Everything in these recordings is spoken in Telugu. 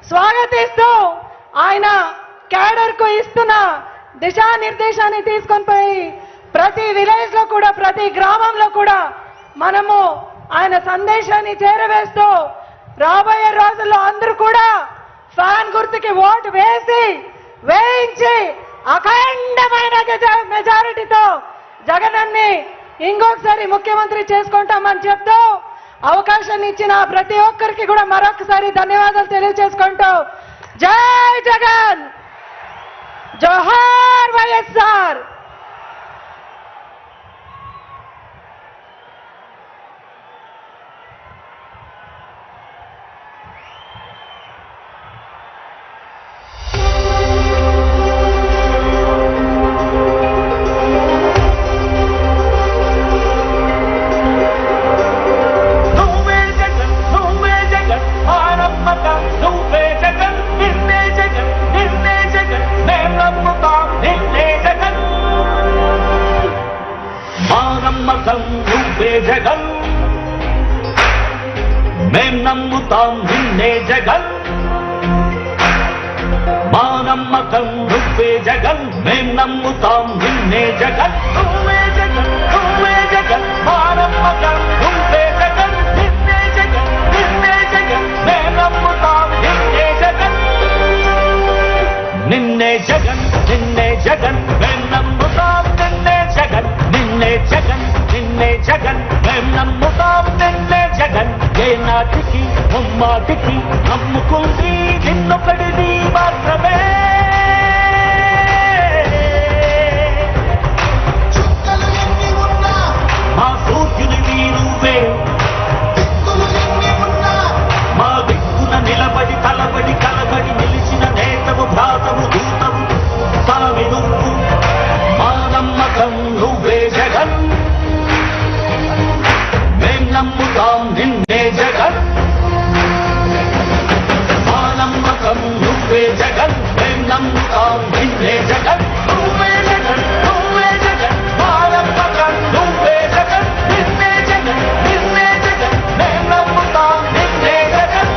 స్వాగతిస్తూ ఆయన క్యాడర్కు ఇస్తున్న దిశానిర్దేశాన్ని తీసుకొని పోయి ప్రతి విలేజ్లో కూడా ప్రతి గ్రామంలో కూడా మనము ఆయన సందేశాన్ని చేరవేస్తూ రాబోయే రోజుల్లో అందరూ కూడా ఫ్యాన్ గుర్తుకి ఓటు వేయించి అఖండమైన మెజారిటీతో జగనన్ని ఇంకొకసారి ముఖ్యమంత్రి చేసుకుంటామని చెప్తూ అవకాశాన్ని ఇచ్చిన ప్రతి ఒక్కరికి కూడా మరొకసారి ధన్యవాదాలు తెలియజేసుకుంటూ జై జగన్, జోహార్ వైఎస్ఆర్. జగన్ మేం నమ్ముతాం నిన్నే జగన్, మా నమ్మకం నువ్వే జగన్, మేం నమ్ముతాం నిన్నే జగన్, నువ్వే జగన్, నువ్వే జగన్, మా నమ్మకం నువ్వే జగన్, నిన్నే జగన్, నిన్నే జగన్, మేం నమ్ముతాం నిన్నే జగన్, నిన్నే జగన్, నిన్నే జగన్, మేం నమ్ముతాం నిన్నే జగన్, నిన్నే జగన్, నిన్నే జగన్, మేం నమ్ముతాం నిన్నే జగన్. ఏ నాటికి ముమ్మాటికి నమ్ముకుంది నిన్నొకడిది మాత్రమే. మా సూర్యునివి నువ్వే, మా దిక్కున నిలబడి కలబడి కలబడి నిలిచిన నేతవు భ్రాతవు దూతవు సామి నువ్వు, మా నమ్మకం నువ్వే జగన్, మేం నమ్ముతాం నిన్నే జగన్, మా నమ్మకం నువ్వే జగన్, మేం నమ్ముతాం నిన్నే జగన్, నువ్వే జగన్, నువ్వే జగన్, మా నమ్మకం నువ్వే జగన్, నిన్నే జగన్, నిన్నే జగన్, మేం నమ్ముతాం నిన్నే జగన్.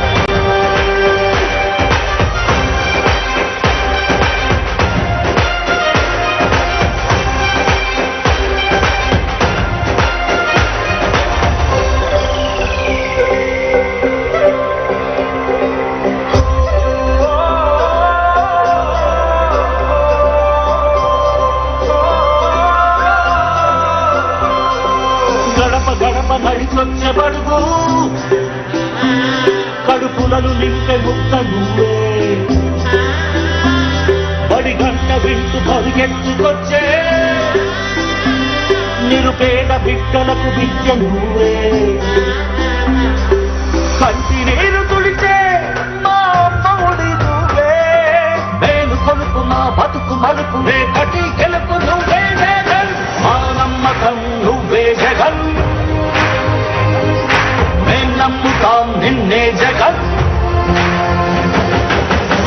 గడప నడిచొచ్చే బడుగు కడుపులను నింపే ముక్క నువ్వే, బడి గంట వింటూ పరిగెత్తుకొచ్చే నిరుపేద బిడ్డలకు విద్య నువ్వే, కంటి నీరు తుడిచే మా అమ్మఒడి నువ్వే, నేను కొనుకు మా బతుకు మలుపు రేపటి గెలుపు నువ్వే జగన్, మా నమ్మకం నువ్వే జగన్, మేం నమ్ముతాం నిన్నే జగన్,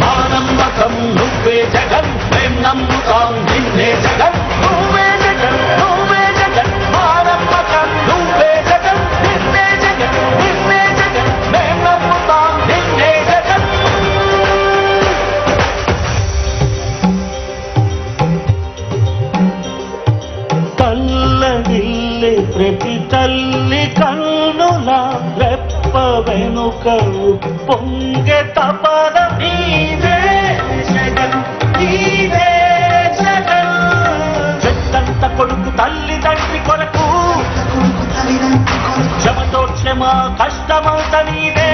మా నమ్మకం నువ్వే జగన్, మేం నమ్ముతాం నిన్నే జగన్, నువ్వే జగన్, నువ్వే జగన్, మా నమ్మకం నువ్వే జగన్, నిన్నే జగన్, నిన్నే జగన్, మేం నమ్ముతాం నిన్నే జగన్. కళ్ళగిల్లే ప్రతి తల్లి కన్నుల రెప్ప వెనుక పొంగె తపన నీవే జగన్, నీవే జగన్, చెత్తంత కొడుకు తల్లి తండ్రి కొరకు క్షమతోక్షమ కష్టమంత నీవే,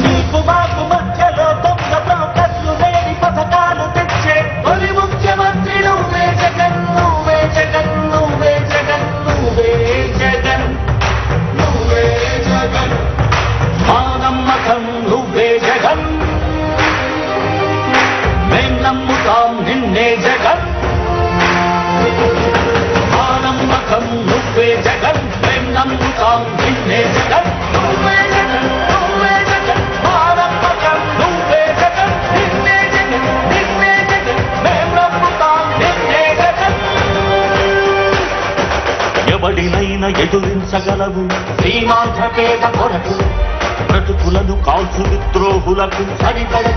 నీకు మాకు మధ్యలో దొంగ బ్రోకర్లు లేని పథకాలు తెచ్చే తొలి ముఖ్యమంత్రి నువ్వే జగన్, నువ్వే జగన్, నువ్వే జగన్, నువ్వే జగన్, నువ్వే జగన్, మా నమ్మకం నువ్వే జగన్, మేం నమ్ముతాం నిన్నే జగన్, మా నమ్మకం నువ్వే జగన్, మేం నమ్ముతాం నిన్నే జగన్, నువ్వే జగన్, నువ్వే జగన్, మా నమ్మకం నువ్వే జగన్, నిన్నే జగన్, నిన్నే జగన్, మేం నమ్ముతాం నిన్నే జగన్. ఎవడినైనా ఎదురించగలవు శ్రీమాంధ్ర పేద కొరకు, బ్రతుకులను కాల్చు విద్రోహులకు సరిపడ